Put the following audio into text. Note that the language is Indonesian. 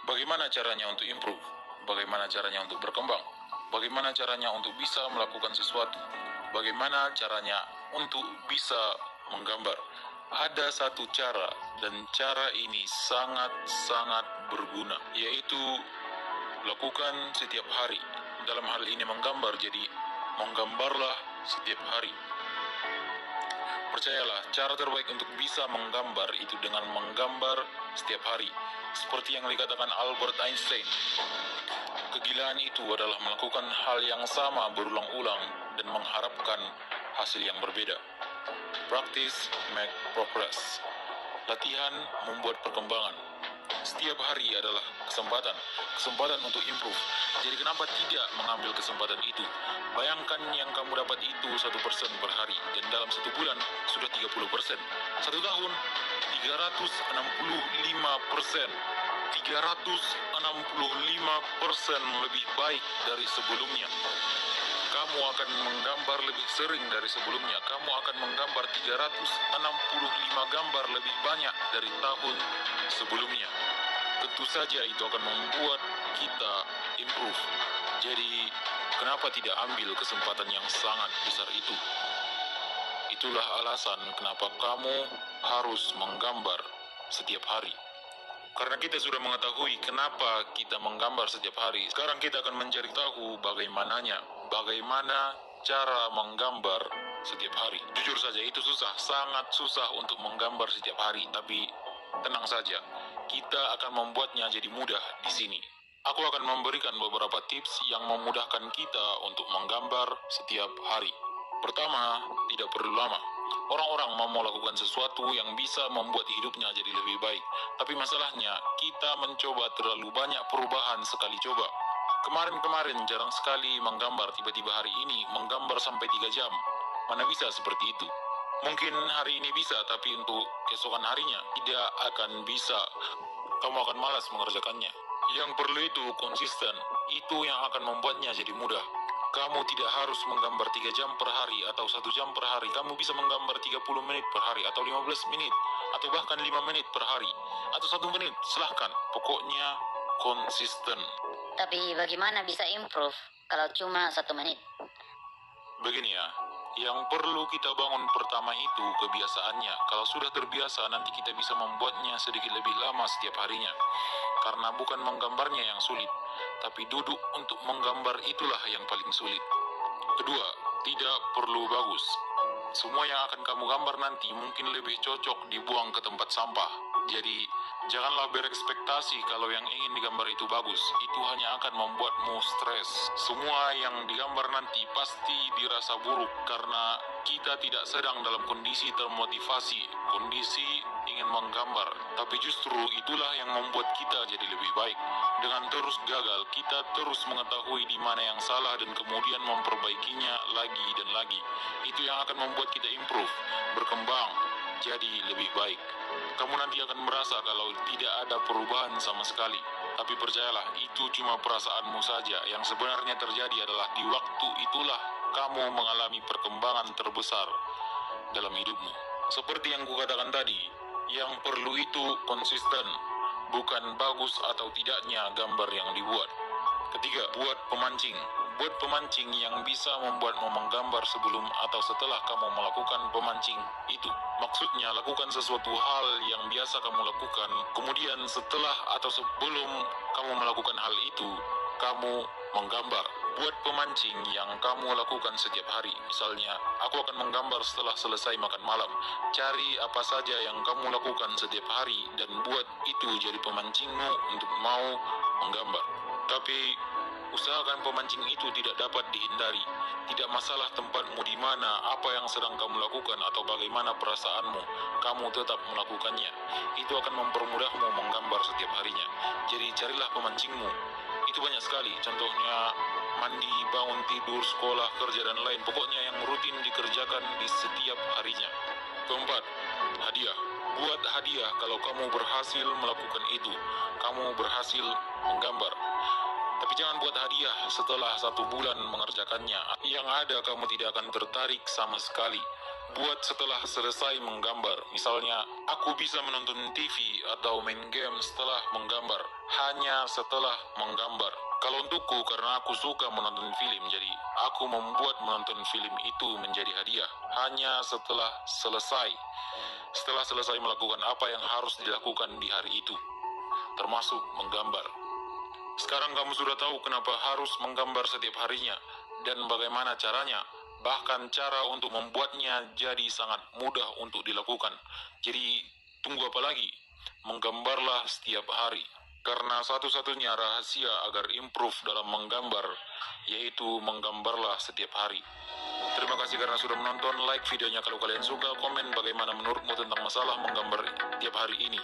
Bagaimana caranya untuk improve? Bagaimana caranya untuk berkembang? Bagaimana caranya untuk bisa melakukan sesuatu? Bagaimana caranya untuk bisa menggambar? Ada satu cara, dan cara ini sangat-sangat berguna, yaitu lakukan setiap hari. Dalam hal ini menggambar, jadi menggambarlah setiap hari. Percayalah, cara terbaik untuk bisa menggambar itu dengan menggambar setiap hari. Seperti yang dikatakan Albert Einstein, kegilaan itu adalah melakukan hal yang sama berulang-ulang dan mengharapkan hasil yang berbeda. Practice make progress. Latihan membuat perkembangan. Setiap hari adalah kesempatan untuk improve. Jadi kenapa tidak mengambil kesempatan itu? Bayangkan yang kamu dapat itu 1% per hari, dan dalam 1 bulan sudah 30%. 1 tahun 365%. 365% lebih baik dari sebelumnya. Kamu akan menggambar lebih sering dari sebelumnya. Kamu akan menggambar 365 gambar lebih banyak dari tahun sebelumnya. Tentu saja itu akan membuat kita improve. Jadi, kenapa tidak ambil kesempatan yang sangat besar itu? Itulah alasan kenapa kamu harus menggambar setiap hari. Karena kita sudah mengetahui kenapa kita menggambar setiap hari, sekarang kita akan mencari tahu bagaimananya. Bagaimana cara menggambar setiap hari. Jujur saja, itu susah, sangat susah untuk menggambar setiap hari, tapi tenang saja, kita akan membuatnya jadi mudah di sini. Aku akan memberikan beberapa tips yang memudahkan kita untuk menggambar setiap hari. Pertama, tidak perlu lama. Orang-orang mau melakukan sesuatu yang bisa membuat hidupnya jadi lebih baik. Tapi masalahnya, kita mencoba terlalu banyak perubahan sekali coba. Kemarin-kemarin jarang sekali menggambar, tiba-tiba hari ini menggambar sampai 3 jam. Mana bisa seperti itu? Mungkin hari ini bisa, tapi untuk keesokan harinya tidak akan bisa. Kamu akan malas mengerjakannya. Yang perlu itu konsisten. Itu yang akan membuatnya jadi mudah. Kamu tidak harus menggambar 3 jam per hari atau 1 jam per hari. Kamu bisa menggambar 30 menit per hari atau 15 menit atau bahkan 5 menit per hari atau 1 menit, silahkan. Pokoknya konsisten. Tapi bagaimana bisa improve kalau cuma 1 menit? Begini ya, yang perlu kita bangun pertama itu kebiasaannya. Kalau sudah terbiasa, nanti kita bisa membuatnya sedikit lebih lama setiap harinya. Karena bukan menggambarnya yang sulit, tapi duduk untuk menggambar itulah yang paling sulit. Kedua, tidak perlu bagus. Semua yang akan kamu gambar nanti mungkin lebih cocok dibuang ke tempat sampah. Jadi, janganlah berekspektasi kalau yang ingin digambar itu bagus. Itu hanya akan membuatmu stres. Semua yang digambar nanti pasti dirasa buruk karena kita tidak sedang dalam kondisi termotivasi, kondisi ingin menggambar. Tapi justru itulah yang membuat kita jadi lebih baik. Dengan terus gagal, kita terus mengetahui di mana yang salah dan kemudian memperbaikinya lagi dan lagi. Itu yang akan membuat kita improve, berkembang, jadi lebih baik. Kamu nanti akan merasa kalau tidak ada perubahan sama sekali. Tapi percayalah, itu cuma perasaanmu saja. Yang sebenarnya terjadi adalah di waktu itulah kamu mengalami perkembangan terbesar dalam hidupmu. Seperti yang kukatakan tadi, yang perlu itu konsisten, bukan bagus atau tidaknya gambar yang dibuat. Ketiga, buat pemancing. Buat pemancing yang bisa membuatmu menggambar sebelum atau setelah kamu melakukan pemancing itu. Maksudnya, lakukan sesuatu hal yang biasa kamu lakukan, kemudian setelah atau sebelum kamu melakukan hal itu, kamu menggambar. Buat pemancing yang kamu lakukan setiap hari. Misalnya, aku akan menggambar setelah selesai makan malam. Cari apa saja yang kamu lakukan setiap hari dan buat itu jadi pemancingmu untuk mau menggambar. Tapi usahakan pemancing itu tidak dapat dihindari. Tidak masalah tempatmu di mana, apa yang sedang kamu lakukan atau bagaimana perasaanmu, kamu tetap melakukannya. Itu akan mempermudahmu menggambar setiap harinya. Jadi carilah pemancingmu. Itu banyak sekali. Contohnya mandi, bangun tidur, sekolah, kerja dan lain. Pokoknya yang rutin dikerjakan di setiap harinya. Keempat, hadiah. Buat hadiah kalau kamu berhasil melakukan itu. Kamu berhasil menggambar. Tapi jangan buat hadiah setelah 1 bulan mengerjakannya. Yang ada kamu tidak akan tertarik sama sekali. Buat setelah selesai menggambar. Misalnya, aku bisa menonton TV atau main game setelah menggambar. Hanya setelah menggambar. Kalau untukku, karena aku suka menonton film, jadi aku membuat menonton film itu menjadi hadiah. Hanya setelah selesai. Setelah selesai melakukan apa yang harus dilakukan di hari itu. Termasuk menggambar. Sekarang kamu sudah tahu kenapa harus menggambar setiap harinya dan bagaimana caranya. Bahkan cara untuk membuatnya jadi sangat mudah untuk dilakukan. Jadi tunggu apa lagi? Menggambarlah setiap hari. Karena satu-satunya rahasia agar improve dalam menggambar yaitu menggambarlah setiap hari. Terima kasih karena sudah menonton. Like videonya kalau kalian suka. Komen bagaimana menurutmu tentang masalah menggambar tiap hari ini.